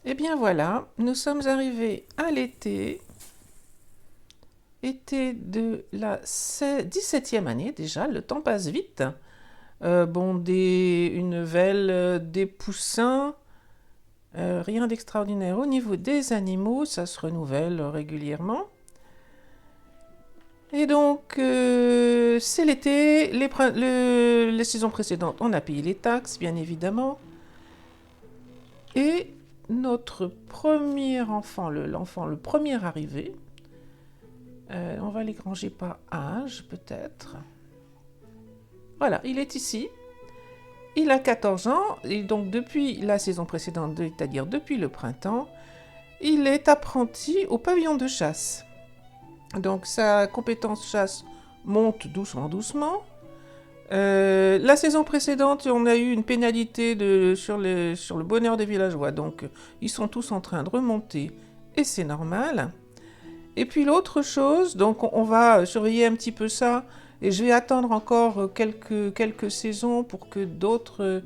Eh bien voilà, nous sommes arrivés à l'été, été de la 17e année déjà, le temps passe vite. Une velle, des poussins, rien d'extraordinaire au niveau des animaux, ça se renouvelle régulièrement. Et donc, c'est l'été, les saisons précédentes, on a payé les taxes, bien évidemment. Et notre premier enfant, l'enfant le premier arrivé, on va les ranger par âge, peut-être. Voilà, il est ici. Il a 14 ans, et donc depuis la saison précédente, c'est-à-dire depuis le printemps, il est apprenti au pavillon de chasse. Donc sa compétence chasse monte doucement, doucement. La saison précédente, on a eu une pénalité sur le bonheur des villageois, donc ils sont tous en train de remonter, et c'est normal. Et puis l'autre chose, donc on va surveiller un petit peu ça, et je vais attendre encore quelques saisons pour que d'autres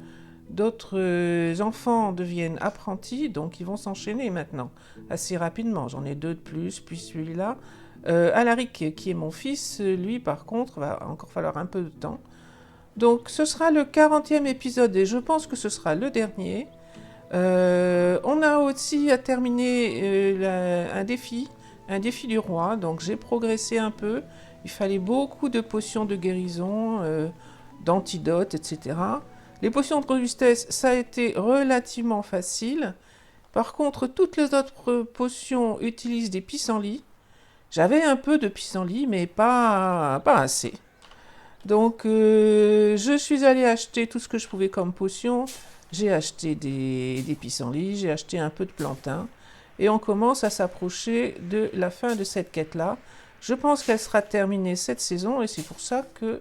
enfants deviennent apprentis, donc ils vont s'enchaîner maintenant assez rapidement. J'en ai 2 de plus, puis celui-là. Alaric, qui est mon fils, lui par contre, va encore falloir un peu de temps. Donc ce sera le 40e épisode et je pense que ce sera le dernier. On a aussi à terminer un défi du roi, donc j'ai progressé un peu. Il fallait beaucoup de potions de guérison, d'antidotes, etc. Les potions de robustesse, ça a été relativement facile. Par contre, toutes les autres potions utilisent des pissenlits. J'avais un peu de pissenlit, mais pas assez. Donc, je suis allée acheter tout ce que je pouvais comme potion. J'ai acheté des pissenlits, j'ai acheté un peu de plantain. Et on commence à s'approcher de la fin de cette quête-là. Je pense qu'elle sera terminée cette saison et c'est pour ça que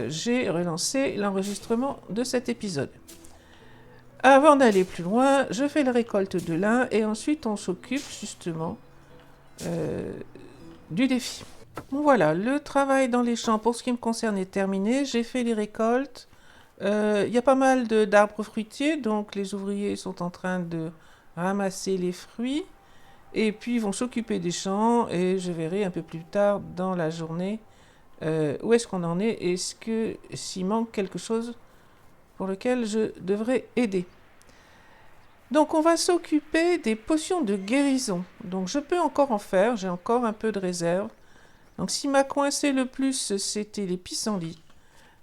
j'ai relancé l'enregistrement de cet épisode. Avant d'aller plus loin, je fais la récolte de lin et ensuite on s'occupe justement euh, du défi. Bon, voilà, le travail dans les champs pour ce qui me concerne est terminé. J'ai fait les récoltes. Il y a pas mal d'arbres fruitiers, donc les ouvriers sont en train de ramasser les fruits. Et puis ils vont s'occuper des champs et je verrai un peu plus tard dans la journée où est-ce qu'on en est. Est-ce que s'il manque quelque chose pour lequel je devrais aider. Donc on va s'occuper des potions de guérison. Donc je peux encore en faire, j'ai encore un peu de réserve. Donc, ce qui m'a coincé le plus, c'était les pissenlits.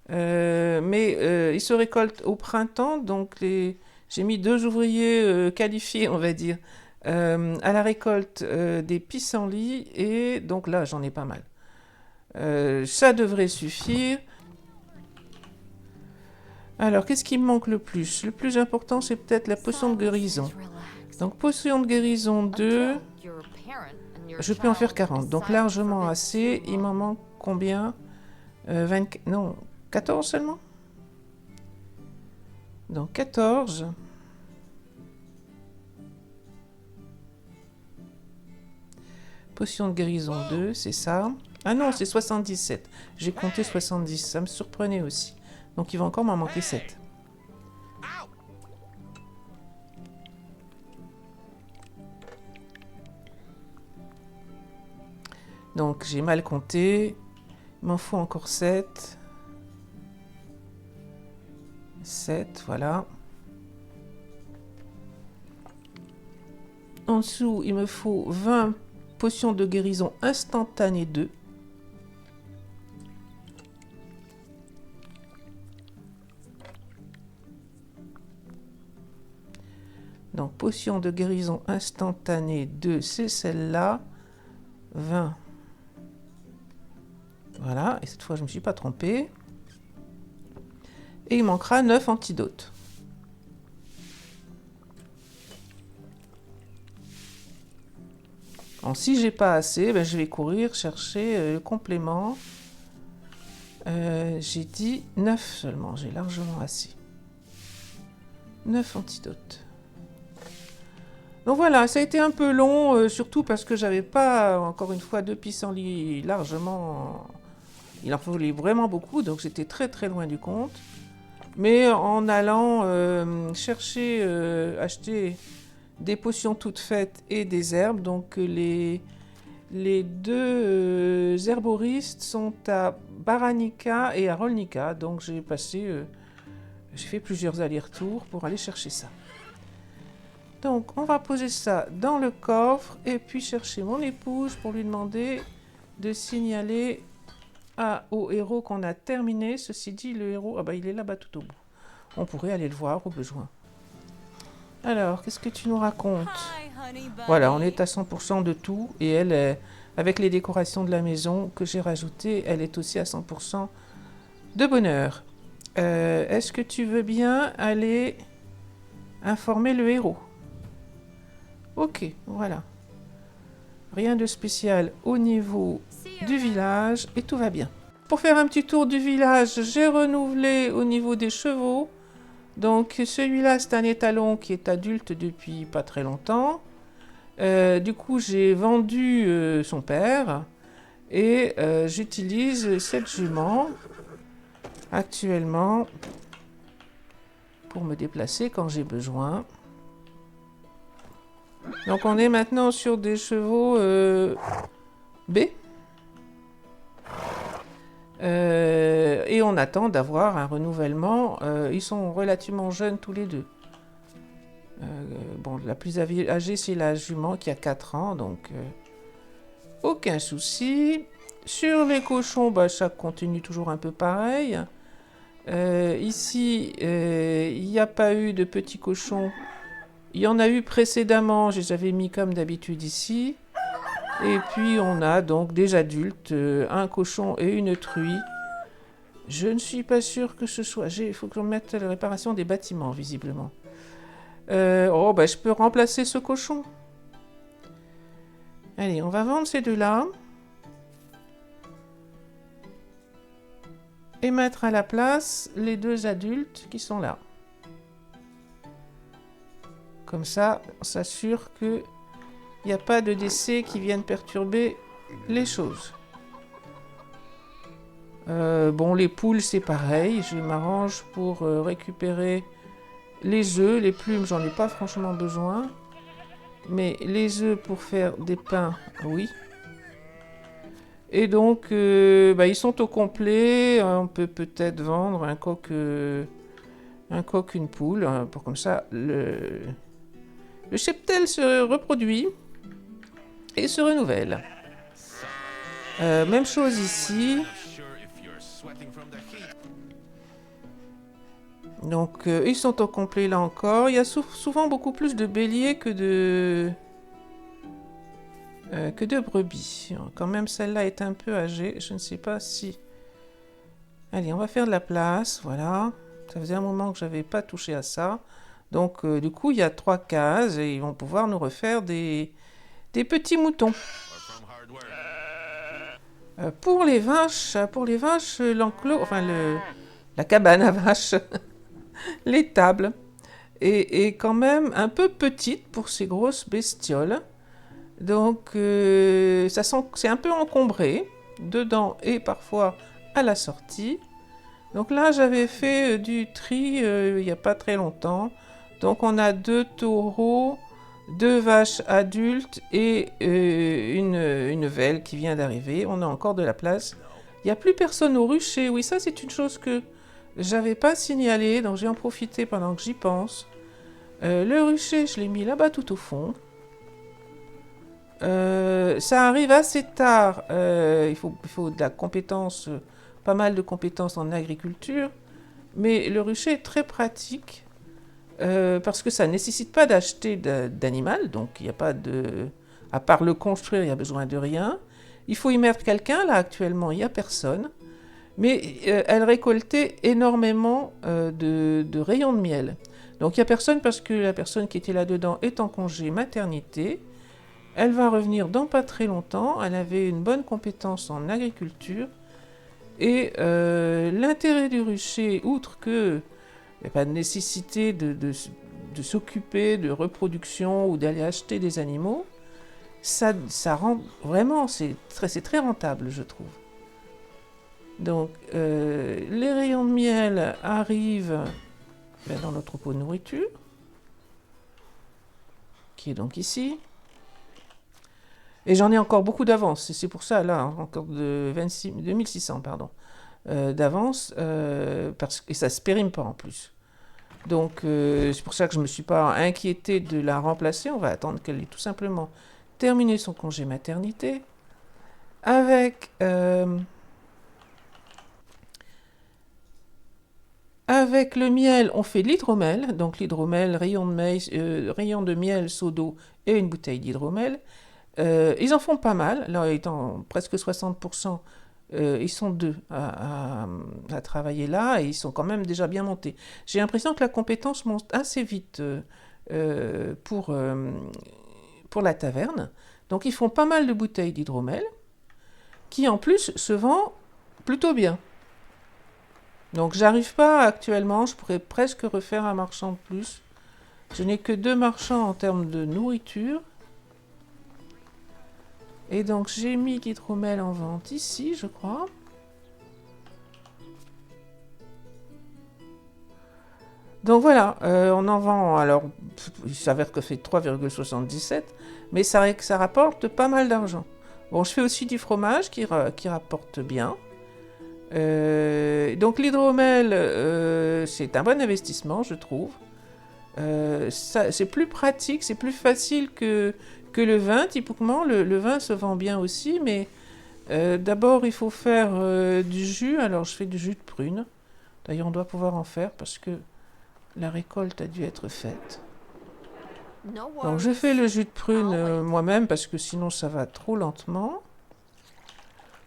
Mais ils se récoltent au printemps, donc j'ai mis 2 ouvriers qualifiés, on va dire, à la récolte des pissenlits, et donc là, j'en ai pas mal. Ça devrait suffire. Alors, qu'est-ce qui me manque le plus? Le plus important, c'est peut-être la potion de guérison. Donc, potion de guérison 2, je peux en faire 40, donc largement assez. Il m'en manque combien 20, non, 14 seulement. Donc 14. Potion de guérison 2, c'est ça. Ah non, c'est 77. J'ai compté 70, ça me surprenait aussi. Donc il va encore m'en manquer 7. Donc j'ai mal compté. Il m'en faut encore 7. 7, voilà. En dessous, il me faut 20 potions de guérison instantanée 2. Donc, potion de guérison instantanée 2, c'est celle-là. 20. Voilà, et cette fois, je ne me suis pas trompée. Et il manquera 9 antidotes. Donc, si j'ai pas assez, ben, je vais courir chercher le complément. J'ai dit 9 seulement, j'ai largement assez. 9 antidotes. Donc voilà, ça a été un peu long, surtout parce que j'avais pas, encore une fois, 2 pissenlits largement. Il en fallait vraiment beaucoup, donc j'étais très très loin du compte. Mais en allant chercher, acheter des potions toutes faites et des herbes. Donc les deux herboristes sont à Baranica et à Rolnica. Donc j'ai fait plusieurs allers-retours pour aller chercher ça. Donc on va poser ça dans le coffre et puis chercher mon épouse pour lui demander de signaler au héros qu'on a terminé. Ceci dit, le héros, il est là-bas tout au bout. On pourrait aller le voir au besoin. Alors, qu'est-ce que tu nous racontes? Voilà, on est à 100% de tout. Et elle, avec les décorations de la maison que j'ai rajoutées, elle est aussi à 100% de bonheur. Est-ce que tu veux bien aller informer le héros? Ok, voilà. Rien de spécial au niveau du village et tout va bien. Pour faire un petit tour du village, j'ai renouvelé au niveau des chevaux. Donc celui-là, c'est un étalon qui est adulte depuis pas très longtemps. Du coup, j'ai vendu son père et j'utilise cette jument actuellement pour me déplacer quand j'ai besoin. Donc on est maintenant sur des chevaux B. Et on attend d'avoir un renouvellement. Ils sont relativement jeunes tous les deux. Bon, la plus âgée, c'est la jument qui a 4 ans, donc aucun souci. Sur les cochons, ça continue toujours un peu pareil. Ici, il n'y a pas eu de petits cochons. Il y en a eu précédemment, je les avais mis comme d'habitude ici. Et puis on a donc des adultes, un cochon et une truie. Je ne suis pas sûre que ce soit... Il faut que je mette la réparation des bâtiments, visiblement. Je peux remplacer ce cochon. Allez, on va vendre ces deux-là. Et mettre à la place les deux adultes qui sont là. Comme ça, on s'assure qu'il n'y a pas de décès qui viennent perturber les choses. Les poules, c'est pareil. Je m'arrange pour récupérer les œufs. Les plumes, j'en ai pas franchement besoin. Mais les œufs pour faire des pains, oui. Et donc, ils sont au complet. On peut peut-être vendre un coq, une poule. Pour comme ça, le cheptel se reproduit et se renouvelle. Même chose ici. Donc, ils sont au complet là encore. Il y a souvent beaucoup plus de béliers que de brebis. Quand même, celle-là est un peu âgée. Je ne sais pas si... Allez, on va faire de la place. Voilà. Ça faisait un moment que je n'avais pas touché à ça. Donc, du coup, il y a 3 cases et ils vont pouvoir nous refaire des petits moutons. Pour les vaches, l'enclos, la cabane à vaches, l'étable est quand même un peu petite pour ces grosses bestioles. Donc, c'est un peu encombré, dedans et parfois à la sortie. Donc là, j'avais fait du tri il n'y a pas très longtemps. Donc, on a 2 taureaux, 2 vaches adultes et une velle qui vient d'arriver. On a encore de la place. Il n'y a plus personne au rucher. Oui, ça, c'est une chose que j'avais pas signalée. Donc, j'ai en profité pendant que j'y pense. Le rucher, je l'ai mis là-bas tout au fond. Ça arrive assez tard. Il faut de la compétence, pas mal de compétences en agriculture. Mais le rucher est très pratique. Parce que ça ne nécessite pas d'acheter d'animal, donc il n'y a pas de... À part le construire, il n'y a besoin de rien. Il faut y mettre quelqu'un, là actuellement il n'y a personne. Mais elle récoltait énormément de rayons de miel. Donc il n'y a personne parce que la personne qui était là-dedans est en congé maternité. Elle va revenir dans pas très longtemps. Elle avait une bonne compétence en agriculture. Et l'intérêt du rucher, outre que il n'y a pas de nécessité de s'occuper de reproduction ou d'aller acheter des animaux, ça rend vraiment, c'est très rentable, je trouve. Donc, les rayons de miel arrivent dans notre pot de nourriture. qui est donc ici. Et j'en ai encore beaucoup d'avance, et c'est pour ça, là, encore de 2600, pardon, d'avance, et ça se périme pas en plus. Donc, c'est pour ça que je ne me suis pas inquiétée de la remplacer. On va attendre qu'elle ait tout simplement terminé son congé maternité. Avec le miel, on fait de l'hydromel. Donc, l'hydromel, rayon de miel, seau d'eau et une bouteille d'hydromel. Ils en font pas mal. Là, étant presque 60%, ils sont deux à travailler là et ils sont quand même déjà bien montés. J'ai l'impression que la compétence monte assez vite pour la taverne. Donc ils font pas mal de bouteilles d'hydromel qui en plus se vend plutôt bien. Donc j'arrive pas actuellement, je pourrais presque refaire un marchand de plus. Je n'ai que 2 marchands en termes de nourriture. Et donc j'ai mis l'hydromel en vente ici, je crois. Donc voilà, on en vend, alors il s'avère que c'est 3,77, mais ça rapporte pas mal d'argent. Bon, je fais aussi du fromage qui rapporte bien. Donc l'hydromel, c'est un bon investissement, je trouve. C'est plus pratique, c'est plus facile que le vin, typiquement. Le vin se vend bien aussi, mais d'abord il faut faire du jus. Alors je fais du jus de prune. D'ailleurs on doit pouvoir en faire parce que la récolte a dû être faite. Donc je fais le jus de prune moi-même parce que sinon ça va trop lentement.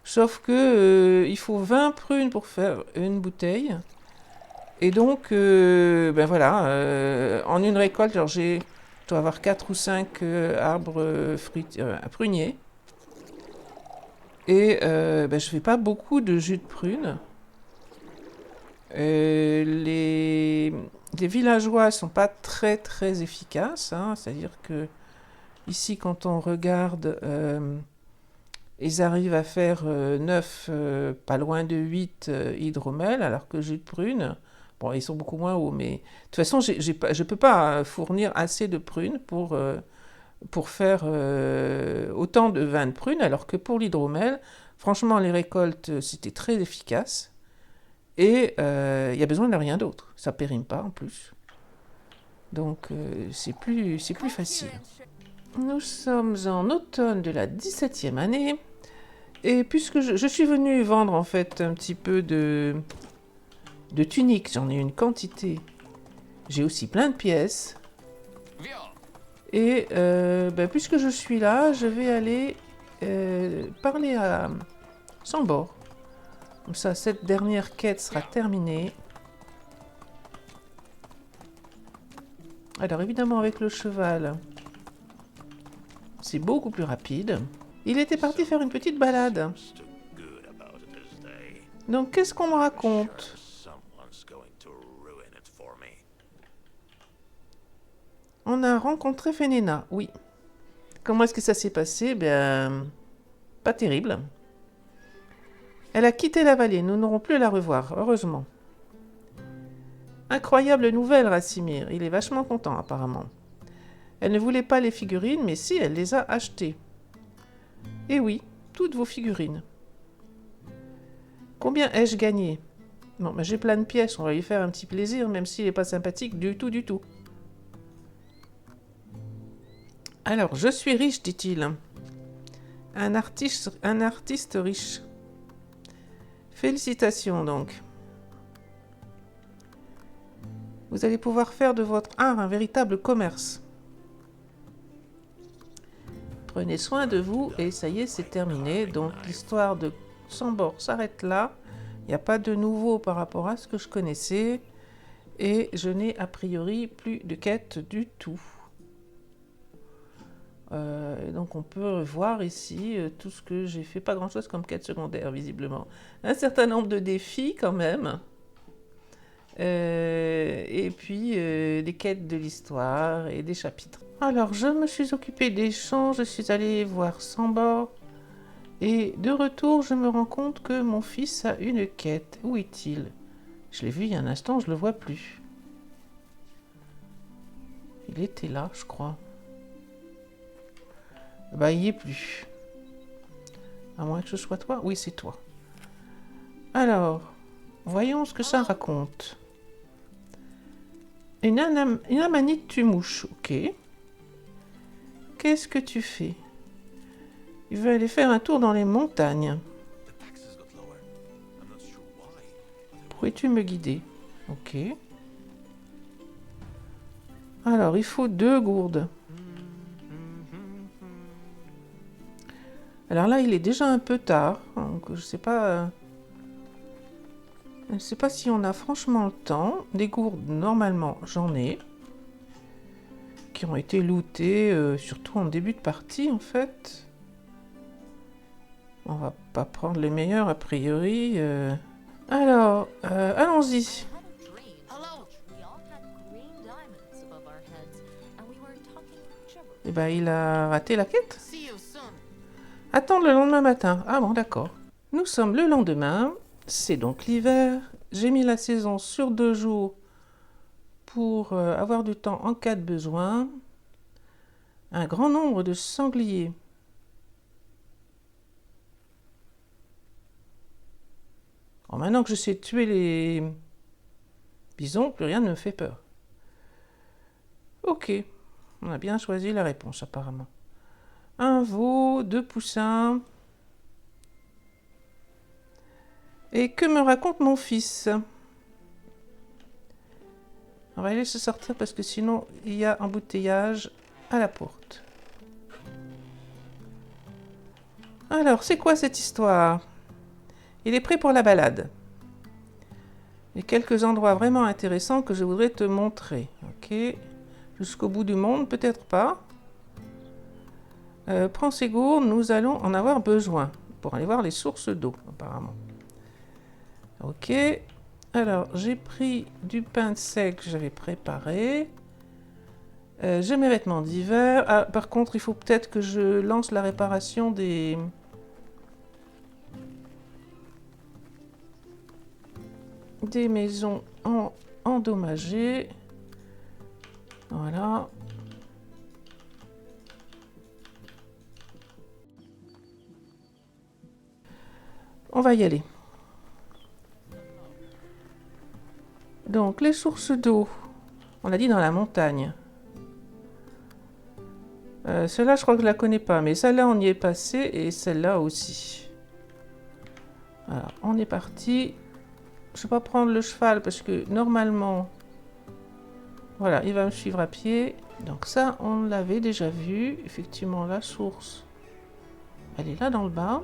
Sauf que il faut 20 prunes pour faire une bouteille. Et donc, ben voilà, en une récolte, alors je dois avoir 4 ou 5 arbres pruniers. Et ben, je fais pas beaucoup de jus de prune. Les villageois sont pas très très efficaces, hein, c'est-à-dire que ici, quand on regarde, ils arrivent à faire 9, pas loin de 8 hydromel, alors que jus de prune, bon, ils sont beaucoup moins hauts, mais de toute façon, je ne peux pas fournir assez de prunes pour faire autant de vin de prunes, alors que pour l'hydromel, franchement, les récoltes, c'était très efficace. Et il n'y a besoin de rien d'autre. Ça ne périme pas en plus. Donc c'est plus facile. Nous sommes en automne de la 17e année. Et puisque je suis venue vendre en fait un petit peu de tuniques, j'en ai une quantité. J'ai aussi plein de pièces. Et ben, puisque je suis là, je vais aller parler à Sambor. Comme ça, cette dernière quête sera terminée. Alors évidemment avec le cheval, c'est beaucoup plus rapide. Il était parti faire une petite balade. Donc qu'est-ce qu'on me raconte? On a rencontré Fenena, oui. Comment est-ce que ça s'est passé? Ben, pas terrible. Elle a quitté la vallée, nous n'aurons plus à la revoir, heureusement. Incroyable nouvelle, Rassimir, il est vachement content apparemment. Elle ne voulait pas les figurines, mais si, elle les a achetées. Et oui, toutes vos figurines. Combien ai-je gagné? Bon, ben j'ai plein de pièces, on va lui faire un petit plaisir, même s'il n'est pas sympathique du tout, du tout. Alors, je suis riche, dit-il. Un artiste riche. Félicitations donc. Vous allez pouvoir faire de votre art un véritable commerce. Prenez soin de vous et ça y est, c'est terminé. Donc l'histoire de Sambor s'arrête là. Il n'y a pas de nouveau par rapport à ce que je connaissais. Et je n'ai a priori plus de quête du tout. Donc on peut voir ici tout ce que j'ai fait. Pas grand chose comme quête secondaire visiblement. Un certain nombre de défis quand même. Et puis des quêtes de l'histoire et des chapitres. Alors je me suis occupée des champs, je suis allée voir Sambor. Et de retour je me rends compte que mon fils a une quête. Où est-il? Je l'ai vu il y a un instant, je le vois plus. Il était là, je crois. Bah, il y est plus. À moins que ce soit toi. Oui, c'est toi. Alors, voyons ce que ça raconte. Une amanite tue mouche. Ok. Qu'est-ce que tu fais? Il veut aller faire un tour dans les montagnes. Pourrais-tu me guider? Ok. Alors, il faut 2 gourdes. Alors là, il est déjà un peu tard. Donc, je ne sais pas si on a franchement le temps. Des gourdes, normalement, j'en ai. Qui ont été lootées, surtout en début de partie, en fait. On va pas prendre les meilleurs, a priori. Alors, allons-y. Eh ben, il a raté la quête. Attendre le lendemain matin. Ah bon, d'accord. Nous sommes le lendemain. C'est donc l'hiver. J'ai mis la saison sur 2 jours pour avoir du temps en cas de besoin. Un grand nombre de sangliers. Alors maintenant que je sais tuer les bisons, plus rien ne me fait peur. Ok, on a bien choisi la réponse apparemment. Un veau, 2 poussins. Et que me raconte mon fils? On va les laisser sortir parce que sinon il y a embouteillage à la porte. Alors, c'est quoi cette histoire? Il est prêt pour la balade. Il y a quelques endroits vraiment intéressants que je voudrais te montrer. Ok. Jusqu'au bout du monde, peut-être pas. Prends ces gourdes, nous allons en avoir besoin pour aller voir les sources d'eau, apparemment. Ok. Alors, j'ai pris du pain sec que j'avais préparé. J'ai mes vêtements d'hiver. Ah, par contre, il faut peut-être que je lance la réparation des maisons endommagées. Voilà. On va y aller. Donc, les sources d'eau. On a dit dans la montagne. Celle-là, je crois que je la connais pas. Mais celle-là, on y est passé. Et celle-là aussi. Alors, on est parti. Je vais pas prendre le cheval parce que normalement... Voilà, il va me suivre à pied. Donc ça, on l'avait déjà vu. Effectivement, la source, elle est là dans le bas.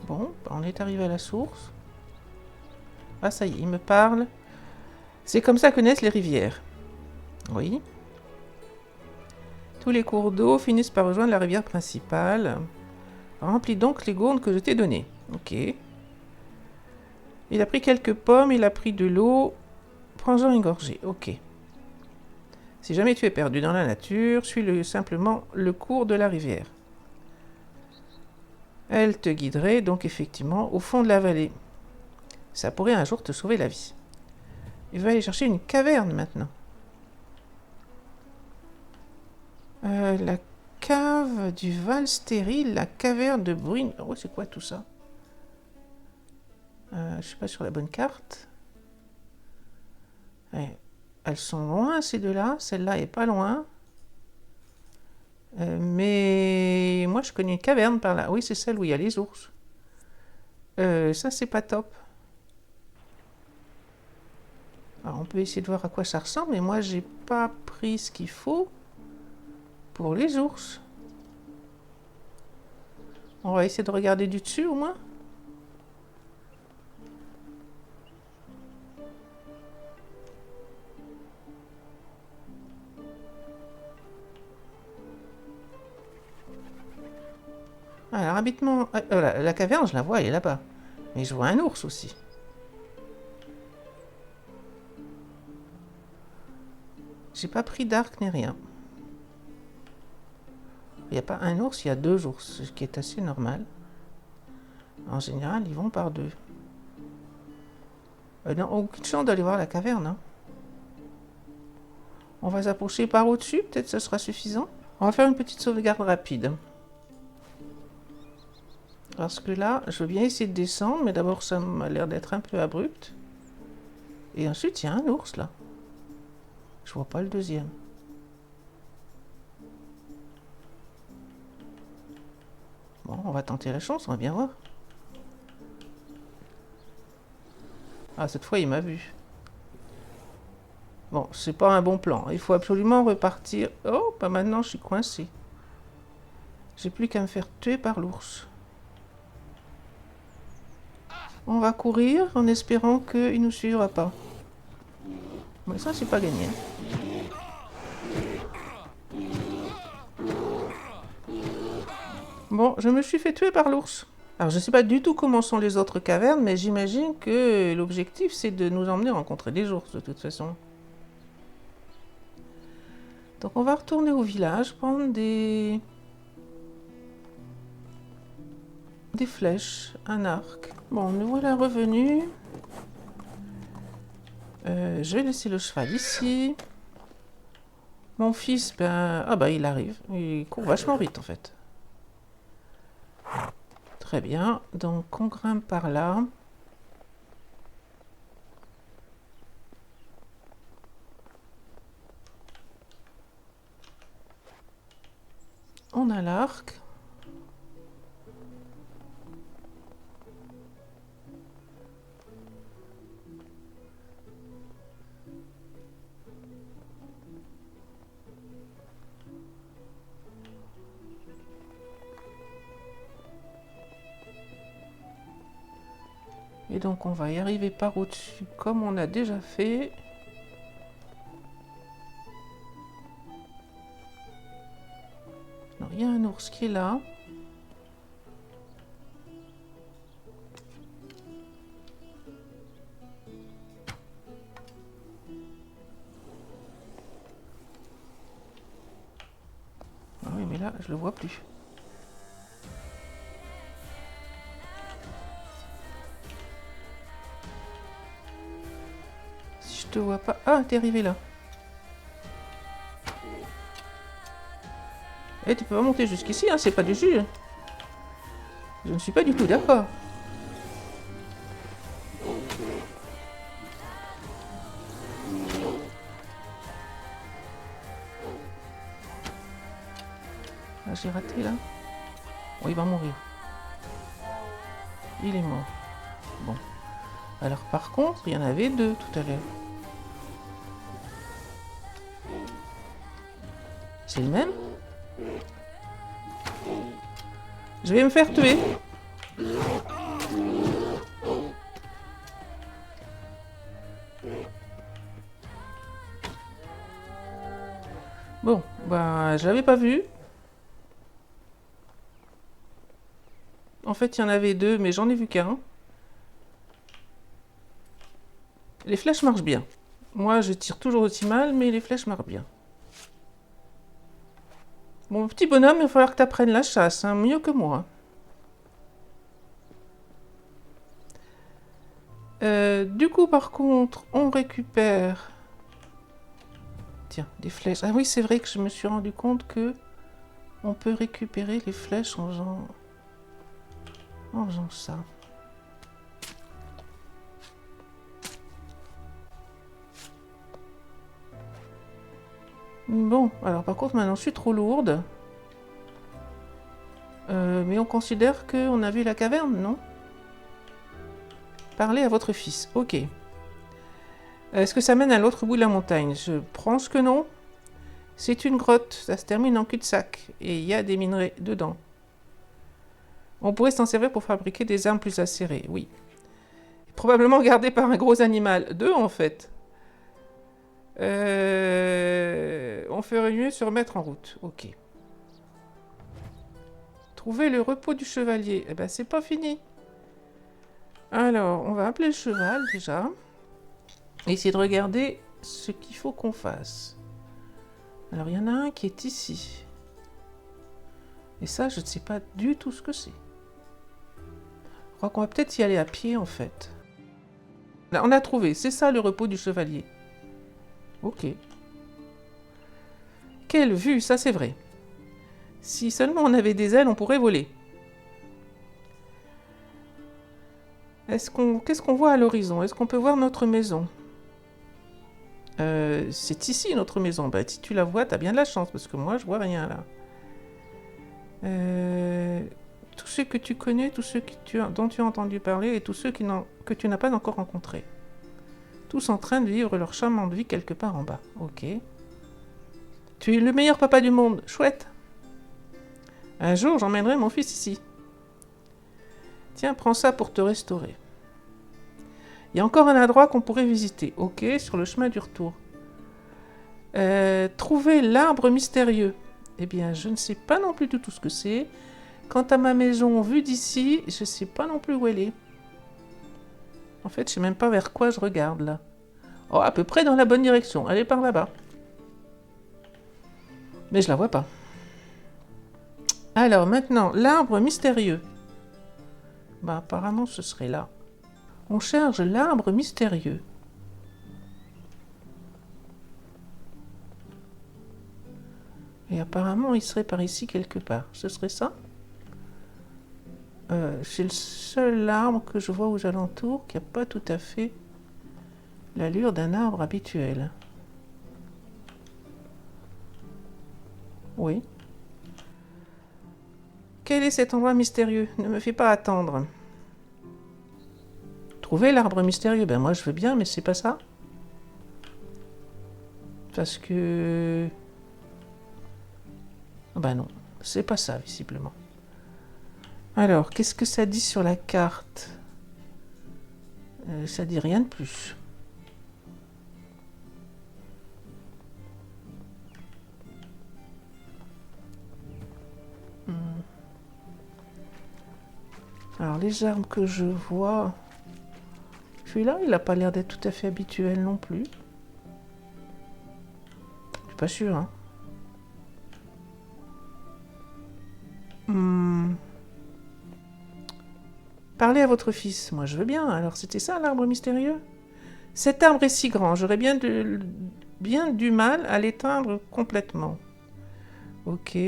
Bon, on est arrivé à la source. Ah, ça y est, il me parle. C'est comme ça que naissent les rivières. Oui. Tous les cours d'eau finissent par rejoindre la rivière principale. Remplis donc les gourdes que je t'ai données. Ok. Il a pris quelques pommes, il a pris de l'eau. Prends-en une gorgée. Ok. Si jamais tu es perdu dans la nature, suis simplement le cours de la rivière. Elle te guiderait donc effectivement au fond de la vallée. Ça pourrait un jour te sauver la vie. Il va aller chercher une caverne maintenant. La cave du Val Stérile, la caverne de Bruine. Oh, c'est quoi tout ça? Je suis pas sur la bonne carte. Ouais. Elles sont loin ces deux-là. Celle-là est pas loin. Mais moi je connais une caverne par là. Oui, c'est celle où il y a les ours. Ça c'est pas top. Alors on peut essayer de voir à quoi ça ressemble, mais moi j'ai pas pris ce qu'il faut pour les ours. On va essayer de regarder du dessus au moins. Alors habitement... la caverne je la vois, elle est là-bas. Mais je vois un ours aussi. J'ai pas pris d'arc ni rien. Il n'y a pas un ours, il y a 2 ours, ce qui est assez normal. En général, ils vont par 2. Non, aucune chance d'aller voir la caverne. Hein. On va s'approcher par au-dessus, peut-être que ce sera suffisant. On va faire une petite sauvegarde rapide. Parce que là, je veux bien essayer de descendre, mais d'abord ça m'a l'air d'être un peu abrupt. Et ensuite, il y a un ours là. Je vois pas le deuxième. Bon, on va tenter la chance, on va bien voir. Ah, cette fois, il m'a vu. Bon, c'est pas un bon plan. Il faut absolument repartir. Oh, bah maintenant, je suis coincé. J'ai plus qu'à me faire tuer par l'ours. On va courir en espérant qu'il nous suivra pas. Mais ça, c'est pas gagné. Bon, je me suis fait tuer par l'ours. Alors, je ne sais pas du tout comment sont les autres cavernes, mais j'imagine que l'objectif, c'est de nous emmener rencontrer des ours, de toute façon. Donc, on va retourner au village, prendre des flèches, un arc. Bon, nous voilà revenus. Je vais laisser le cheval ici. Mon fils, ben... Ah bah, il arrive. Il court vachement vite, en fait. Très bien. Donc, on grimpe par là. On a l'arc. Et donc on va y arriver par au-dessus comme on a déjà fait. Alors il y a un ours qui est là. Ah oui mais là je le vois plus. Si je te vois pas... Ah t'es arrivé là. Eh tu peux pas monter jusqu'ici hein, c'est pas du jus. Je ne suis pas du tout d'accord. Ah, j'ai raté là. Oh, il va mourir. Il est mort. Bon. Alors par contre, il y en avait deux tout à l'heure. C'est le même? Je vais me faire tuer. Bon, bah je l'avais pas vu. En fait, il y en avait deux, mais j'en ai vu qu'un. Les flèches marchent bien. Moi, je tire toujours aussi mal, mais les flèches marchent bien. Bon, petit bonhomme, il va falloir que tu apprennes la chasse, hein, mieux que moi. Du coup, par contre, on récupère... Tiens, des flèches. Ah oui, c'est vrai que je me suis rendu compte que on peut récupérer les flèches en faisant ça. Bon, alors par contre, maintenant, je suis trop lourde. Mais on considère qu'on a vu la caverne, non? Parlez à votre fils, ok. Est-ce que ça mène à l'autre bout de la montagne? Je pense que non. C'est une grotte, ça se termine en cul-de-sac, et il y a des minerais dedans. On pourrait s'en servir pour fabriquer des armes plus acérées, oui. Probablement gardé par un gros animal. Deux, en fait. On ferait mieux de se remettre en route, ok. Trouver le repos du chevalier. Eh ben, c'est pas fini. Alors, on va appeler le cheval, déjà. Et essayer de regarder ce qu'il faut qu'on fasse. Alors, il y en a un qui est ici. Et ça, je ne sais pas du tout ce que c'est. Je crois qu'on va peut-être y aller à pied, en fait. Là, on a trouvé. C'est ça, le repos du chevalier. Ok. Quelle vue, ça c'est vrai. Si seulement on avait des ailes, on pourrait voler. Qu'est-ce qu'on voit à l'horizon? Est-ce qu'on peut voir notre maison? C'est ici notre maison. Bah, si tu la vois, t'as bien de la chance, parce que moi, je vois rien là. Tous ceux que tu connais, tous ceux dont tu as entendu parler, et tous ceux que tu n'as pas encore rencontrés. Tous en train de vivre leur charmante vie quelque part en bas. Ok. Tu es le meilleur papa du monde. Chouette. Un jour, j'emmènerai mon fils ici. Tiens, prends ça pour te restaurer. Il y a encore un endroit qu'on pourrait visiter. Ok, sur le chemin du retour. Trouver l'arbre mystérieux. Eh bien, je ne sais pas non plus du tout ce que c'est. Quant à ma maison vue d'ici, je ne sais pas non plus où elle est. En fait, je ne sais même pas vers quoi je regarde là. Oh, à peu près dans la bonne direction. Elle est par là-bas. Mais je la vois pas. Alors maintenant, l'arbre mystérieux. Bah apparemment ce serait là. On cherche l'arbre mystérieux. Et apparemment il serait par ici quelque part. Ce serait ça? C'est le seul arbre que je vois aux alentours qui n'a pas tout à fait l'allure d'un arbre habituel. Oui. Quel est cet endroit mystérieux? Ne me fais pas attendre. Trouver l'arbre mystérieux? Ben moi je veux bien, mais c'est pas ça. Parce que... Ben non, c'est pas ça visiblement. Alors, qu'est-ce que ça dit sur la carte? Ça dit rien de plus. Alors, les arbres que je vois... Celui-là, il n'a pas l'air d'être tout à fait habituel non plus. Je suis pas sûr, hein. Parlez à votre fils. Moi, je veux bien. Alors, c'était ça, l'arbre mystérieux? Cet arbre est si grand, j'aurais bien du mal à l'éteindre complètement. Ok.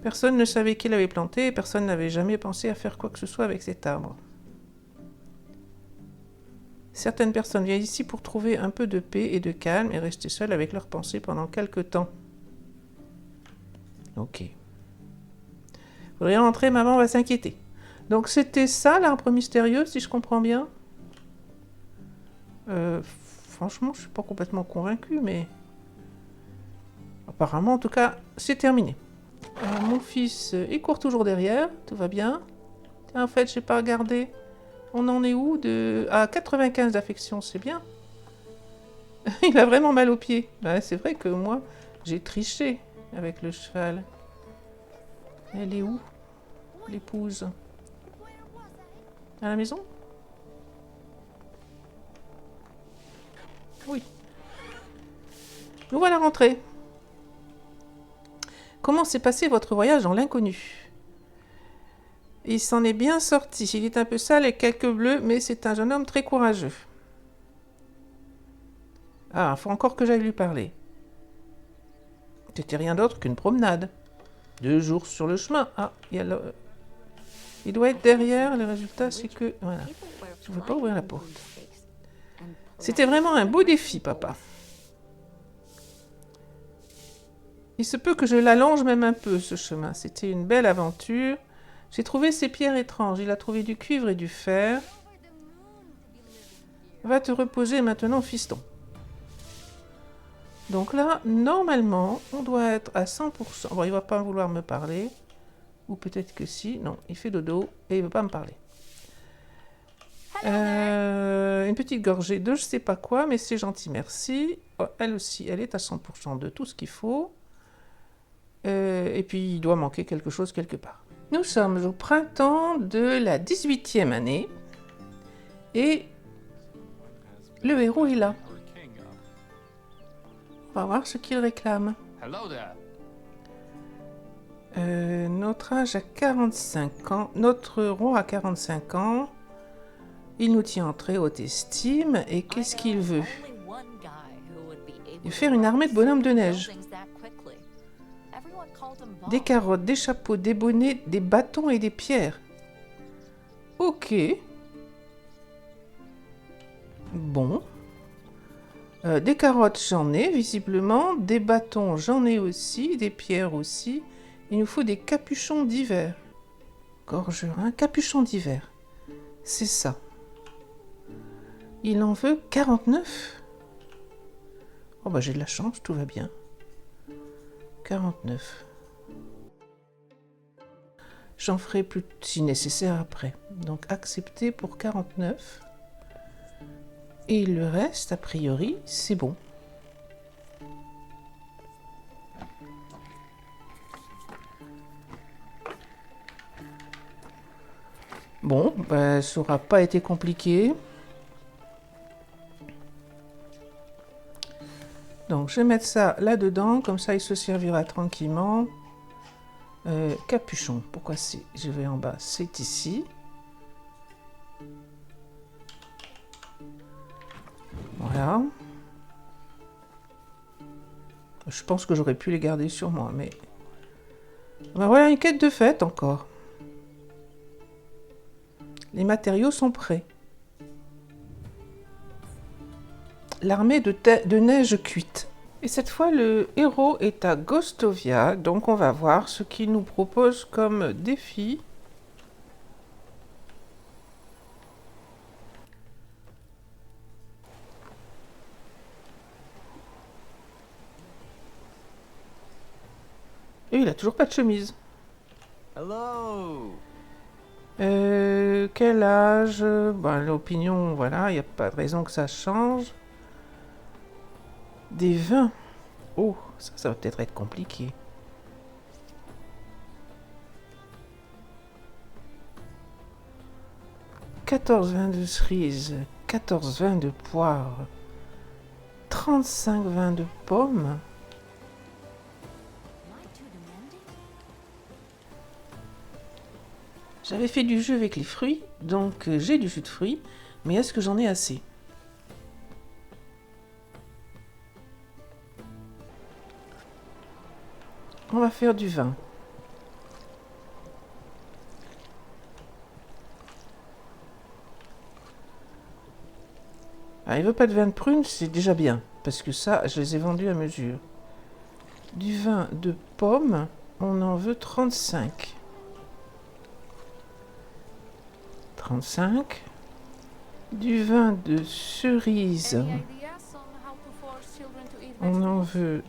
Personne ne savait qui l'avait planté et personne n'avait jamais pensé à faire quoi que ce soit avec cet arbre. Certaines personnes viennent ici pour trouver un peu de paix et de calme et rester seules avec leurs pensées pendant quelque temps. Ok. Faudrait rentrer, maman va s'inquiéter. Donc c'était ça l'arbre mystérieux, si je comprends bien. Franchement, je suis pas complètement convaincue, mais... Apparemment, en tout cas, c'est terminé. Mon fils, il court toujours derrière, tout va bien. En fait, j'ai pas regardé. On en est où de... Ah, 95 d'affection, c'est bien. Il a vraiment mal aux pieds. Ben, c'est vrai que moi, j'ai triché avec le cheval. Elle est où, l'épouse? À la maison? Oui. Nous voilà rentrés. Comment s'est passé votre voyage dans l'inconnu? Il s'en est bien sorti. Il est un peu sale et quelques bleus, mais c'est un jeune homme très courageux. Ah, faut encore que j'aille lui parler. C'était rien d'autre qu'une promenade. 2 jours sur le chemin. Ah, il doit être derrière. Le résultat, c'est que... Voilà. Je ne veux pas ouvrir la porte. C'était vraiment un beau défi, papa. Il se peut que je l'allonge même un peu, ce chemin. C'était une belle aventure. J'ai trouvé ces pierres étranges. Il a trouvé du cuivre et du fer. Va te reposer maintenant, fiston. Donc là, normalement, on doit être à 100%. Bon, il ne va pas vouloir me parler. Ou peut-être que si. Non, il fait dodo et il ne veut pas me parler. Une petite gorgée de je sais pas quoi, mais c'est gentil, merci. Oh, elle aussi, elle est à 100% de tout ce qu'il faut. Et puis, il doit manquer quelque chose quelque part. Nous sommes au printemps de la 18e année. Et le héros est là. On va voir ce qu'il réclame. Notre âge a 45 ans. Notre roi a 45 ans. Il nous tient en très haute estime. Et qu'est-ce qu'il veut? et faire une armée de bonhommes de neige. Des carottes, des chapeaux, des bonnets, des bâtons et des pierres. Ok. Bon. Des carottes, j'en ai, visiblement. Des bâtons, j'en ai aussi. Des pierres aussi. Il nous faut des capuchons d'hiver. Gorgerin, capuchon d'hiver. C'est ça. Il en veut 49. Oh bah j'ai de la chance, tout va bien. 49. J'en ferai plus si nécessaire après. Donc accepter pour 49. Et le reste, a priori, c'est bon. Bon, bah, ça n'aura pas été compliqué. Donc je vais mettre ça là-dedans, comme ça il se servira tranquillement. Capuchon, pourquoi c'est? Je vais en bas, c'est ici. Voilà. Je pense que j'aurais pu les garder sur moi, mais... Ben voilà une quête de fête encore. Les matériaux sont prêts. L'armée de neige cuite. Et cette fois, le héros est à Gostovia, donc on va voir ce qu'il nous propose comme défi. Et il a toujours pas de chemise. Hello. Quel âge? Ben, l'opinion, voilà, il n'y a pas de raison que ça change. Des vins. Oh, ça va peut-être être compliqué. « 14 vins de cerise, 14 vins de poire, 35 vins de pommes. » J'avais fait du jus avec les fruits, donc j'ai du jus de fruits, mais est-ce que j'en ai assez? On va faire du vin. Ah, il veut pas de vin de prune, c'est déjà bien, parce que ça, je les ai vendus à mesure. Du vin de pomme, on en veut 35. 35. Du vin de cerise, on en veut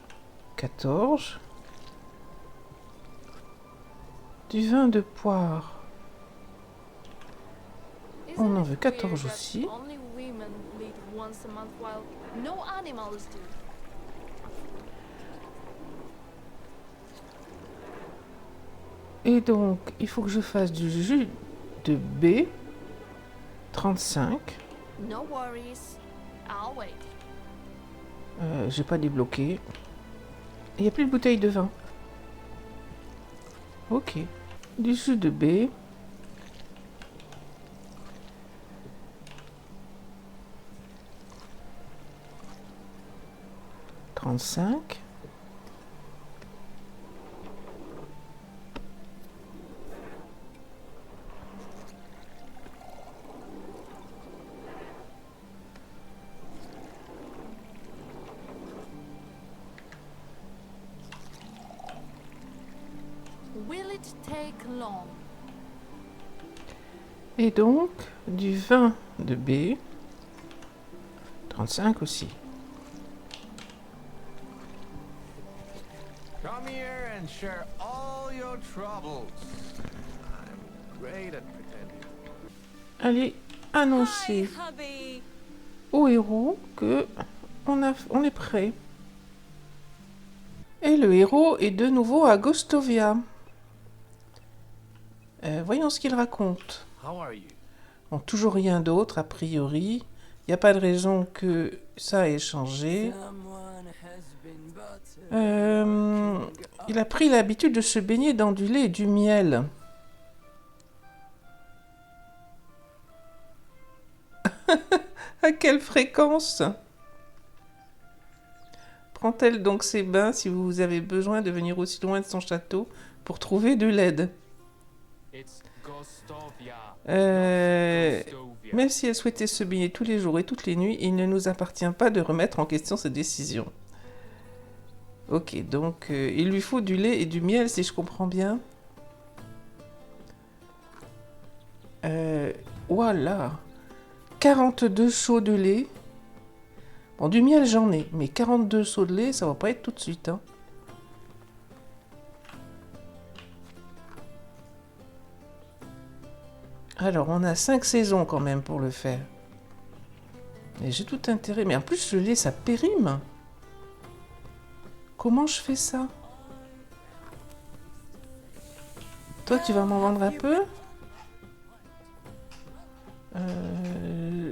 14. Du vin de poire, on en veut 14 aussi. Et donc, il faut que je fasse du jus de B, 35. J'ai pas débloqué. Il n'y a plus de bouteille de vin. Ok. Du jus de B. « 35. Et donc, du vin de B, 35 aussi. Come here and share all your troubles. I'm great at pretending. Allez, annoncer au héros que on est prêt. Et le héros est de nouveau à Gostovia. Voyons ce qu'il raconte. How are you? Bon, toujours rien d'autre, a priori. Il n'y a pas de raison que ça ait changé. Il a pris l'habitude de se baigner dans du lait et du miel. À quelle fréquence? prend-elle donc ses bains si vous avez besoin de venir aussi loin de son château pour trouver de l'aide? Même si elle souhaitait se baigner tous les jours et toutes les nuits, il ne nous appartient pas de remettre en question cette décision. Ok, donc il lui faut du lait et du miel si je comprends bien. Voilà, 42 seaux de lait. Bon, du miel j'en ai, mais 42 seaux de lait, ça va pas être tout de suite. Hein. Alors, on a 5 saisons quand même pour le faire. Et j'ai tout intérêt. Mais en plus, le lait, ça périme. Comment je fais ça? Toi, tu vas m'en vendre un peu?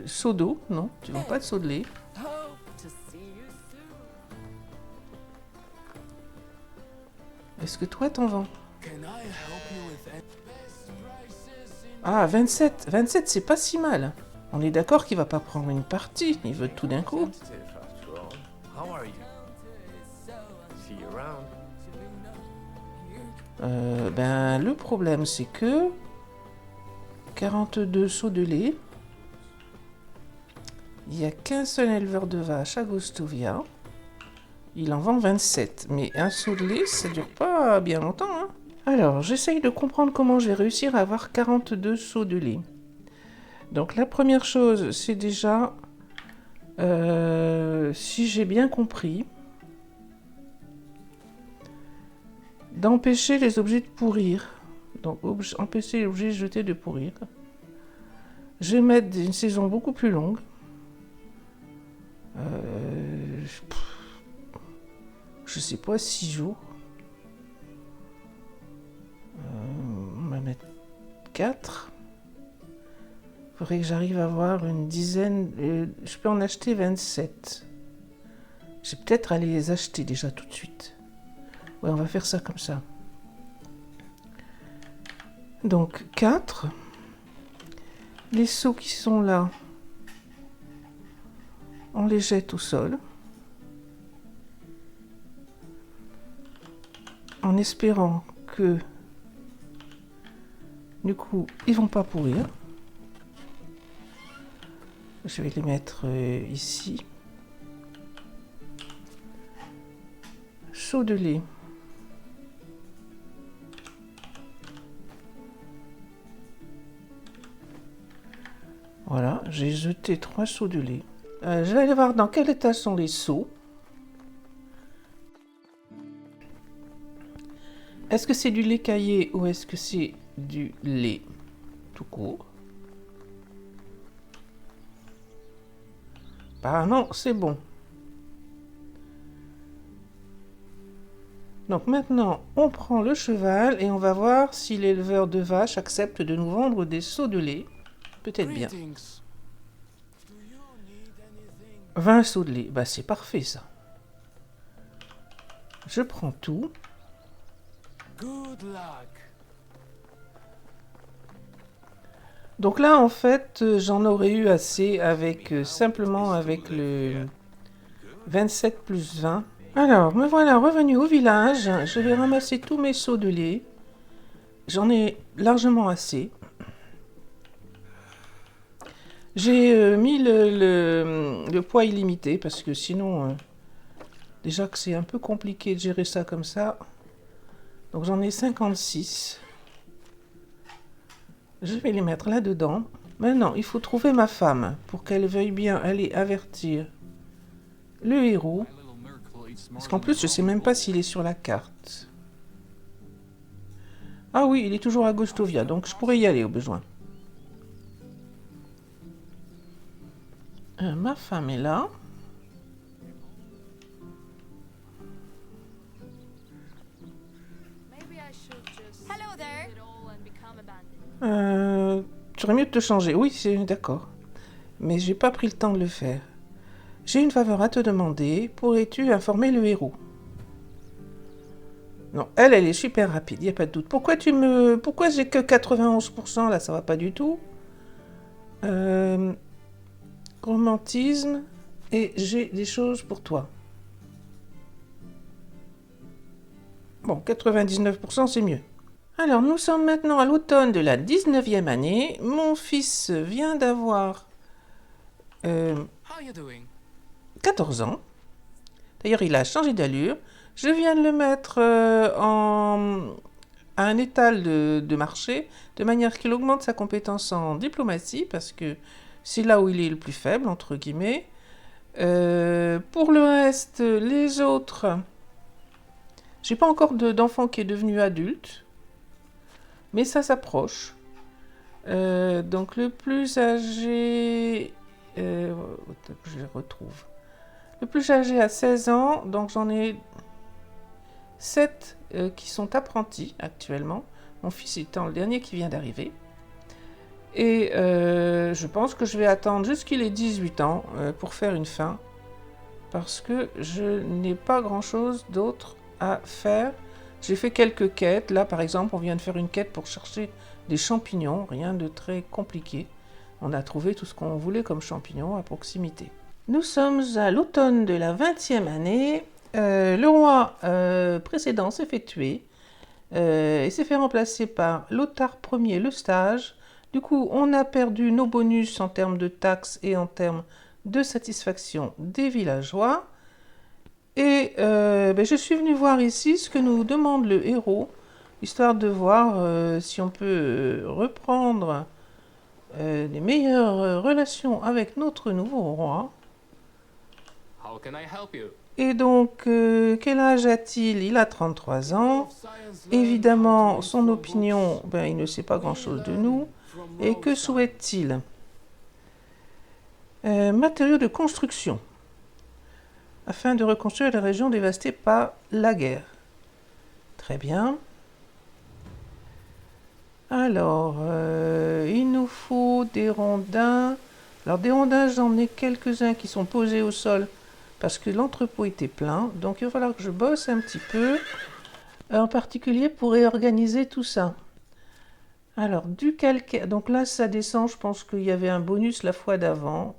Seau d'eau? Non, tu vends pas de seau de lait. Est-ce que toi, t'en vends? Ah, 27. 27, c'est pas si mal. On est d'accord qu'il va pas prendre une partie. Il veut tout d'un coup. Ben, le problème, c'est que 42 seaux de lait. Il n'y a qu'un seul éleveur de vaches à Gostovia. Il en vend 27. Mais un seau de lait, ça dure pas bien longtemps. Hein. Alors, j'essaye de comprendre comment je vais réussir à avoir 42 seaux de lait. Donc, la première chose, c'est déjà, si j'ai bien compris, d'empêcher les objets de pourrir. Donc, empêcher les objets jetés de pourrir. Je vais mettre une saison beaucoup plus longue. Je sais pas, 6 jours. On va mettre 4. Il faudrait que j'arrive à avoir une dizaine. Je peux en acheter 27. Je vais peut-être aller les acheter déjà tout de suite. Ouais, on va faire ça comme ça. Donc 4. Les seaux qui sont là, on les jette au sol. En espérant que, du coup, ils vont pas pourrir. Je vais les mettre ici. Seau de lait. Voilà, j'ai jeté 3 seaux de lait. Je vais aller voir dans quel état sont les seaux. Est-ce que c'est du lait caillé ou est-ce que c'est du lait tout court? Bah non, c'est bon. Donc maintenant, on prend le cheval et on va voir si l'éleveur de vaches accepte de nous vendre des seaux de lait. Peut-être bien. 20 seaux de lait, bah c'est parfait ça. Je prends tout. Donc là, en fait, j'en aurais eu assez avec simplement avec le 27 plus 20. Alors, me voilà revenu au village. Je vais ramasser tous mes seaux de lait. J'en ai largement assez. J'ai mis le poids illimité parce que sinon, déjà que c'est un peu compliqué de gérer ça comme ça. Donc j'en ai 56. Je vais les mettre là-dedans. Maintenant, il faut trouver ma femme pour qu'elle veuille bien aller avertir le héros. Parce qu'en plus, je sais même pas s'il est sur la carte. Ah oui, il est toujours à Gostovia, donc je pourrais y aller au besoin. Ma femme est là. J'aurais mieux de te changer. Oui, c'est d'accord. Mais j'ai pas pris le temps de le faire. J'ai une faveur à te demander. Pourrais-tu informer le héros? Non, elle est super rapide, il n'y a pas de doute. Pourquoi j'ai que 91% là, ça va pas du tout. Romantisme, et j'ai des choses pour toi. Bon, 99% c'est mieux. Alors, nous sommes maintenant à l'automne de la 19e année. Mon fils vient d'avoir 14 ans. D'ailleurs, il a changé d'allure. Je viens de le mettre à un étal de marché, de manière qu'il augmente sa compétence en diplomatie, parce que c'est là où il est le plus faible, entre guillemets. Pour le reste, les autres, j'ai pas encore d'enfant qui est devenu adulte, mais ça s'approche. Donc le plus âgé, je les retrouve. Le plus âgé a 16 ans, donc j'en ai 7 qui sont apprentis actuellement. Mon fils étant le dernier qui vient d'arriver. Et je pense que je vais attendre jusqu'il ait 18 ans pour faire une fin. Parce que je n'ai pas grand-chose d'autre à faire. J'ai fait quelques quêtes. Là, par exemple, on vient de faire une quête pour chercher des champignons. Rien de très compliqué. On a trouvé tout ce qu'on voulait comme champignons à proximité. Nous sommes à l'automne de la 20e année. Le roi précédent s'est fait tuer. Il s'est fait remplacer par Lothar Ier le Sage. Du coup, on a perdu nos bonus en termes de taxes et en termes de satisfaction des villageois. Et je suis venue voir ici ce que nous demande le héros, histoire de voir si on peut reprendre les meilleures relations avec notre nouveau roi. How can I help you? Et donc, quel âge a-t-il? Il a 33 ans. Évidemment, son opinion, il ne sait pas grand-chose de nous. Et que souhaite-t-il? Matériaux de construction, afin de reconstruire la région dévastée par la guerre. Très bien. Alors, il nous faut des rondins. Alors, des rondins, j'en ai quelques-uns qui sont posés au sol parce que l'entrepôt était plein. Donc, il va falloir que je bosse un petit peu, en particulier pour réorganiser tout ça. Alors, du calcaire. Donc là, ça descend. Je pense qu'il y avait un bonus la fois d'avant.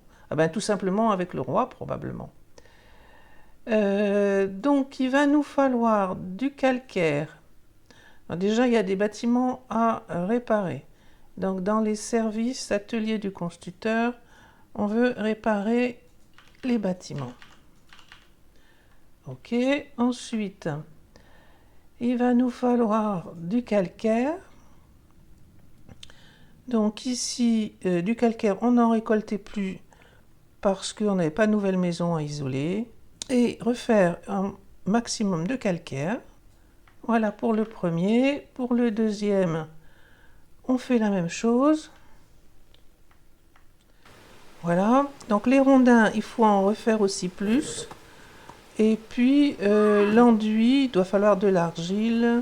Tout simplement avec le roi, probablement. Donc, il va nous falloir du calcaire. Alors, déjà, il y a des bâtiments à réparer. Donc, dans les services, atelier du constructeur, on veut réparer les bâtiments. Ok. Ensuite, il va nous falloir du calcaire. Donc, ici, du calcaire, on n'en récoltait plus parce qu'on n'avait pas de nouvelle maison à isoler. Et refaire un maximum de calcaire. Voilà pour le premier. Pour le deuxième, on fait la même chose. Voilà. Donc les rondins, il faut en refaire aussi plus. Et puis l'enduit, il doit falloir de l'argile.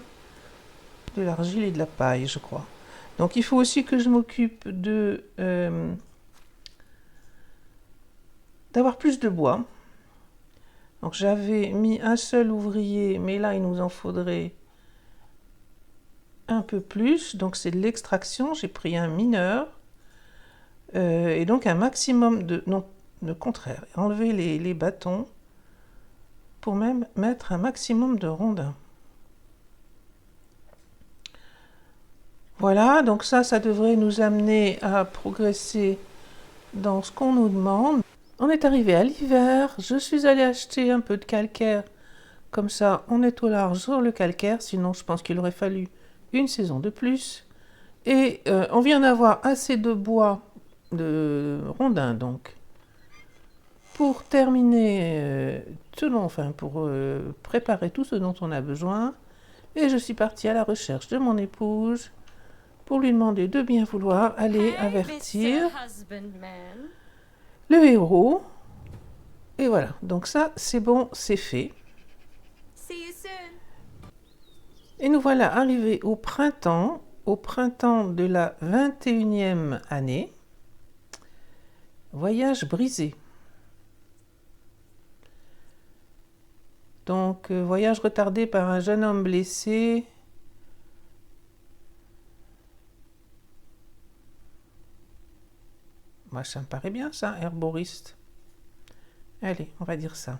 De l'argile et de la paille, je crois. Donc il faut aussi que je m'occupe de d'avoir plus de bois. Donc j'avais mis un seul ouvrier, mais là il nous en faudrait un peu plus. Donc c'est de l'extraction, j'ai pris un mineur. Et donc un maximum de... Non, le contraire. Enlever les bâtons pour même mettre un maximum de rondins. Voilà, donc ça devrait nous amener à progresser dans ce qu'on nous demande. On est arrivé à l'hiver, je suis allée acheter un peu de calcaire, comme ça on est au large sur le calcaire, sinon je pense qu'il aurait fallu une saison de plus. Et on vient d'avoir assez de bois, de rondins donc, pour terminer pour préparer tout ce dont on a besoin. Et je suis partie à la recherche de mon épouse pour lui demander de bien vouloir aller avertir le héros. Et voilà, donc ça, c'est bon, c'est fait. Et nous voilà arrivés au printemps de la 21e année. Voyage brisé. Donc, voyage retardé par un jeune homme blessé. Moi, ça me paraît bien, ça, herboriste. Allez, on va dire ça.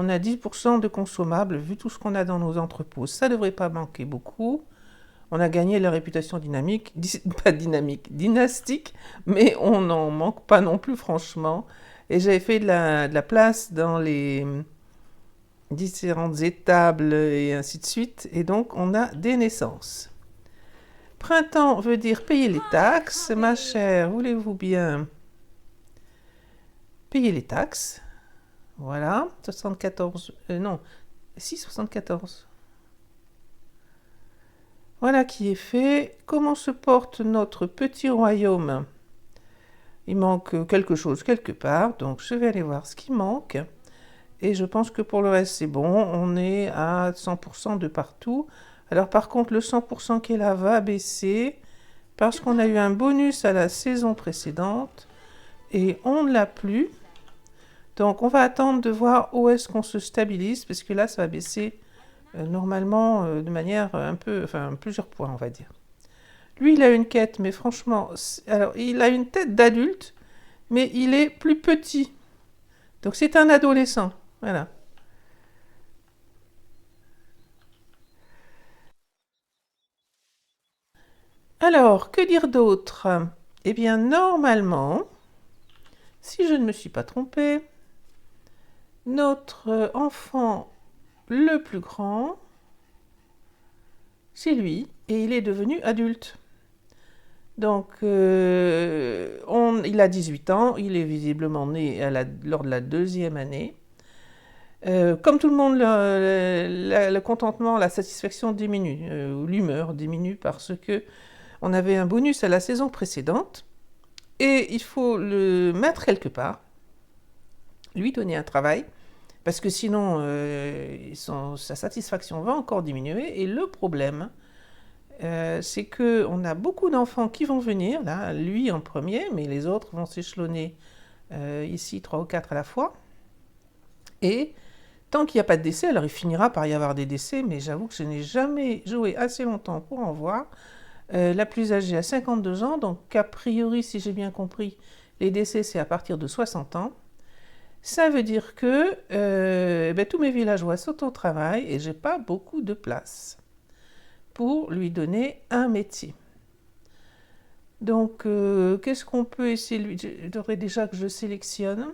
On a 10% de consommables vu tout ce qu'on a dans nos entrepôts. Ça ne devrait pas manquer beaucoup. On a gagné la réputation dynamique, pas dynamique, dynastique, mais on n'en manque pas non plus franchement. Et j'avais fait de la place dans les différentes étables et ainsi de suite. Et donc on a des naissances. Printemps veut dire payer les taxes. Ma chère, voulez-vous bien payer les taxes? Voilà, 74, non, si 74. Voilà qui est fait. Comment se porte notre petit royaume? Il manque quelque chose quelque part, donc je vais aller voir ce qui manque. Et je pense que pour le reste, c'est bon. On est à 100% de partout. Alors par contre, le 100% qui est là va baisser parce qu'on a eu un bonus à la saison précédente et on ne l'a plus. Donc on va attendre de voir où est-ce qu'on se stabilise parce que là, ça va baisser normalement de manière un peu, enfin plusieurs points, on va dire. Lui, il a une quête, mais franchement, alors il a une tête d'adulte, mais il est plus petit. Donc c'est un adolescent, voilà. Alors, que dire d'autre? Eh bien, normalement, si je ne me suis pas trompée, notre enfant le plus grand, c'est lui, et il est devenu adulte. Donc, il a 18 ans, il est visiblement né lors de la 2e année. Comme tout le monde, le contentement, la satisfaction diminue, ou l'humeur diminue parce que on avait un bonus à la saison précédente et il faut le mettre quelque part, lui donner un travail, parce que sinon sa satisfaction va encore diminuer. Et le problème, c'est qu'on a beaucoup d'enfants qui vont venir, là, lui en premier, mais les autres vont s'échelonner ici 3 ou 4 à la fois. Et tant qu'il n'y a pas de décès, alors il finira par y avoir des décès, mais j'avoue que je n'ai jamais joué assez longtemps pour en voir. La plus âgée a 52 ans, donc a priori, si j'ai bien compris, les décès c'est à partir de 60 ans. Ça veut dire que tous mes villageois sont au travail et j'ai pas beaucoup de place pour lui donner un métier. Donc, qu'est-ce qu'on peut essayer? Il faudrait déjà que je sélectionne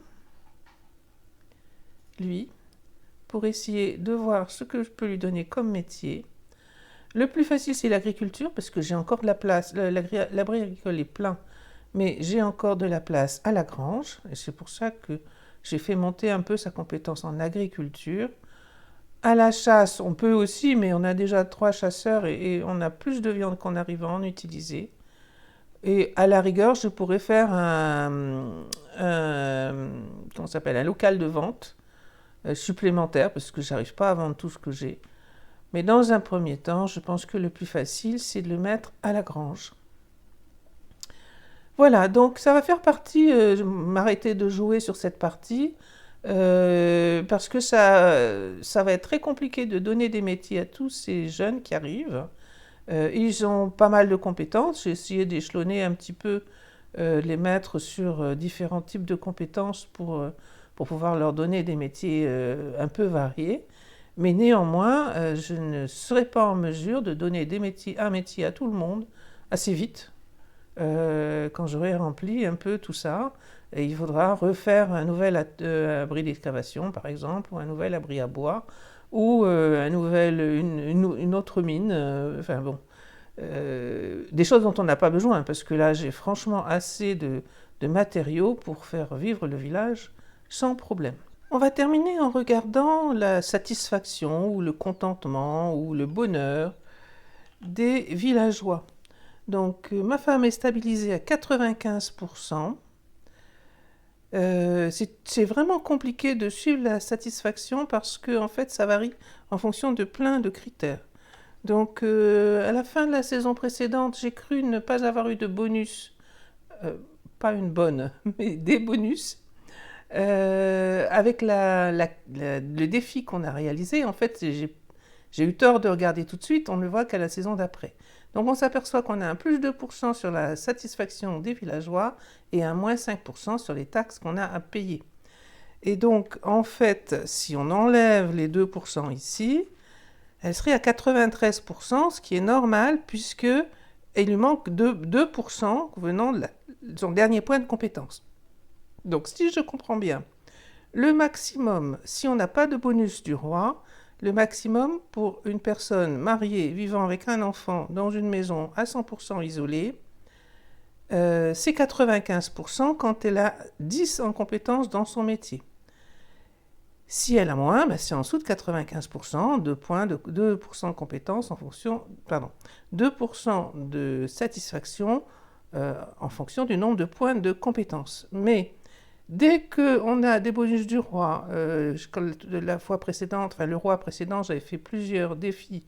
lui pour essayer de voir ce que je peux lui donner comme métier. Le plus facile, c'est l'agriculture, parce que j'ai encore de la place. L'abri agricole est plein, mais j'ai encore de la place à la grange. Et c'est pour ça que j'ai fait monter un peu sa compétence en agriculture. À la chasse, on peut aussi, mais on a déjà 3 chasseurs et on a plus de viande qu'on arrive à en utiliser. Et à la rigueur, je pourrais faire comment s'appelle, un local de vente supplémentaire, parce que j'arrive pas à vendre tout ce que j'ai. Mais dans un premier temps, je pense que le plus facile, c'est de le mettre à la grange. Voilà, donc ça va faire partie, je vais m'arrêter de jouer sur cette partie, parce que ça va être très compliqué de donner des métiers à tous ces jeunes qui arrivent. Ils ont pas mal de compétences, j'ai essayé d'échelonner un petit peu, les mettre sur différents types de compétences pour pouvoir leur donner des métiers un peu variés. Mais néanmoins, je ne serai pas en mesure de donner un métier à tout le monde assez vite, quand j'aurai rempli un peu tout ça. Et il faudra refaire un nouvel abri d'excavation, par exemple, ou un nouvel abri à bois, ou une autre mine. Enfin bon, des choses dont on n'a pas besoin, parce que là, j'ai franchement assez de matériaux pour faire vivre le village sans problème. On va terminer en regardant la satisfaction ou le contentement ou le bonheur des villageois. Donc ma femme est stabilisée à 95%. C'est vraiment compliqué de suivre la satisfaction parce que en fait ça varie en fonction de plein de critères. Donc à la fin de la saison précédente, j'ai cru ne pas avoir eu de bonus, pas une bonne, mais des bonus. Avec le défi qu'on a réalisé, en fait, j'ai eu tort de regarder tout de suite, on ne le voit qu'à la saison d'après. Donc on s'aperçoit qu'on a un plus 2% sur la satisfaction des villageois et un moins 5% sur les taxes qu'on a à payer. Et donc, en fait, si on enlève les 2% ici, elle serait à 93%, ce qui est normal, puisque il lui manque 2% venant de son dernier point de compétence. Donc, si je comprends bien, le maximum, si on n'a pas de bonus du roi, le maximum pour une personne mariée vivant avec un enfant dans une maison à 100% isolée, c'est 95% quand elle a 10 en compétences dans son métier. Si elle a moins, c'est en dessous de 95%, 2% de compétences en fonction, 2% de satisfaction en fonction du nombre de points de compétences. Mais dès qu'on a des bonus du roi, la fois précédente, le roi précédent, j'avais fait plusieurs défis,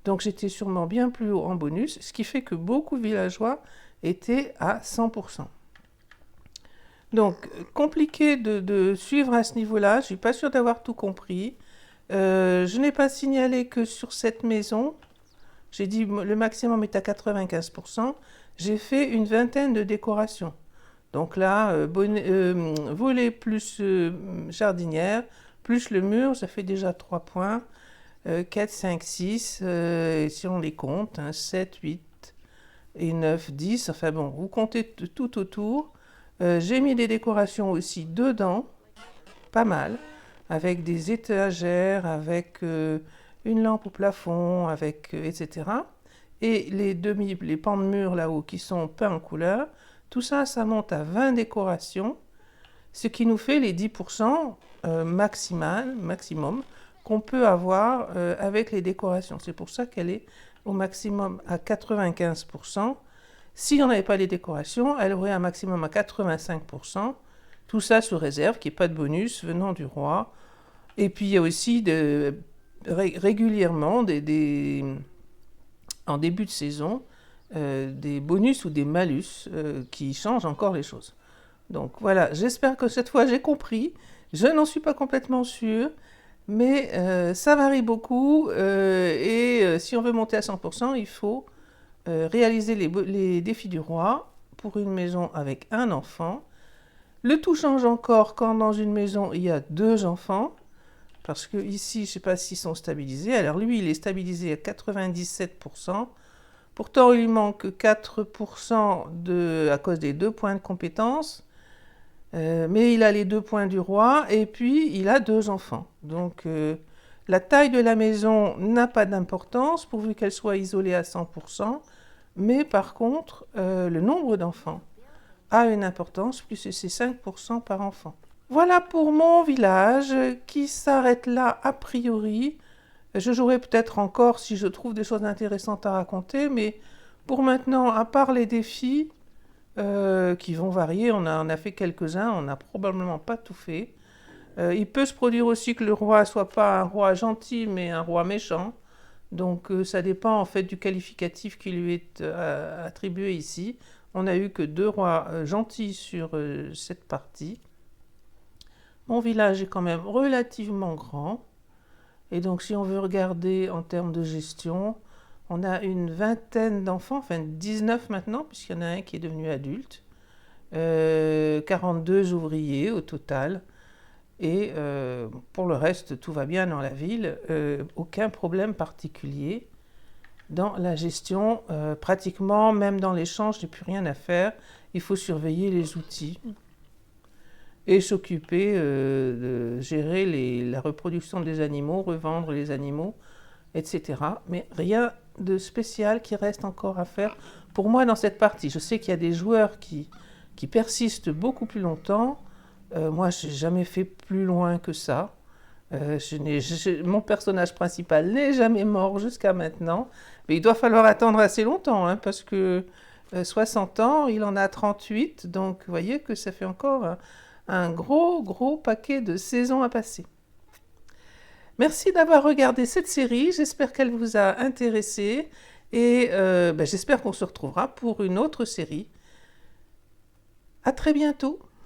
donc j'étais sûrement bien plus haut en bonus, ce qui fait que beaucoup de villageois étaient à 100%. Donc, compliqué de suivre à ce niveau-là, je ne suis pas sûre d'avoir tout compris. Je n'ai pas signalé que sur cette maison, j'ai dit le maximum est à 95%, j'ai fait une vingtaine de décorations. Donc là, volet plus jardinière, plus le mur, ça fait déjà 3 points. 4, 5, 6, si on les compte, 7, 8 et 9, 10. Enfin bon, vous comptez tout autour. J'ai mis des décorations aussi dedans, pas mal, avec des étagères, avec une lampe au plafond, etc. Et les pans de mur là-haut qui sont peints en couleur, tout ça, ça monte à 20 décorations, ce qui nous fait les 10% maximum qu'on peut avoir avec les décorations. C'est pour ça qu'elle est au maximum à 95%. Si on n'avait pas les décorations, elle aurait un maximum à 85%. Tout ça sous réserve qu'il n'y ait pas de bonus venant du roi. Et puis il y a aussi régulièrement, en début de saison, des bonus ou des malus qui changent encore les choses. Donc voilà, j'espère que cette fois j'ai compris. Je n'en suis pas complètement sûre, mais ça varie beaucoup. Et si on veut monter à 100%, il faut réaliser les défis du roi pour une maison avec un enfant. Le tout change encore quand dans une maison il y a 2 enfants, parce que ici, je ne sais pas s'ils sont stabilisés. Alors lui, il est stabilisé à 97%. Pourtant, il lui manque 4% à cause des 2 points de compétence. Mais il a les 2 points du roi et puis il a 2 enfants. Donc la taille de la maison n'a pas d'importance pourvu qu'elle soit isolée à 100%. Mais par contre, le nombre d'enfants a une importance puisque c'est 5% par enfant. Voilà pour mon village qui s'arrête là a priori. Je jouerai peut-être encore si je trouve des choses intéressantes à raconter, mais pour maintenant, à part les défis qui vont varier, on a fait quelques-uns, on n'a probablement pas tout fait. Il peut se produire aussi que le roi ne soit pas un roi gentil, mais un roi méchant. Donc ça dépend en fait du qualificatif qui lui est attribué ici. On n'a eu que 2 rois gentils sur cette partie. Mon village est quand même relativement grand. Et donc si on veut regarder en termes de gestion, on a une vingtaine d'enfants, enfin 19 maintenant, puisqu'il y en a un qui est devenu adulte. 42 ouvriers au total. Et pour le reste, tout va bien dans la ville. Aucun problème particulier dans la gestion. Pratiquement, même dans l'échange, il n'y a plus rien à faire. Il faut surveiller les outils et s'occuper de gérer la reproduction des animaux, revendre les animaux, etc. Mais rien de spécial qui reste encore à faire pour moi dans cette partie. Je sais qu'il y a des joueurs qui persistent beaucoup plus longtemps. Moi, je n'ai jamais fait plus loin que ça. Mon personnage principal n'est jamais mort jusqu'à maintenant. Mais il doit falloir attendre assez longtemps, hein, parce que 60 ans, il en a 38. Donc, vous voyez que ça fait encore un gros paquet de saisons à passer. Merci d'avoir regardé cette série. J'espère qu'elle vous a intéressé. Et j'espère qu'on se retrouvera pour une autre série. À très bientôt.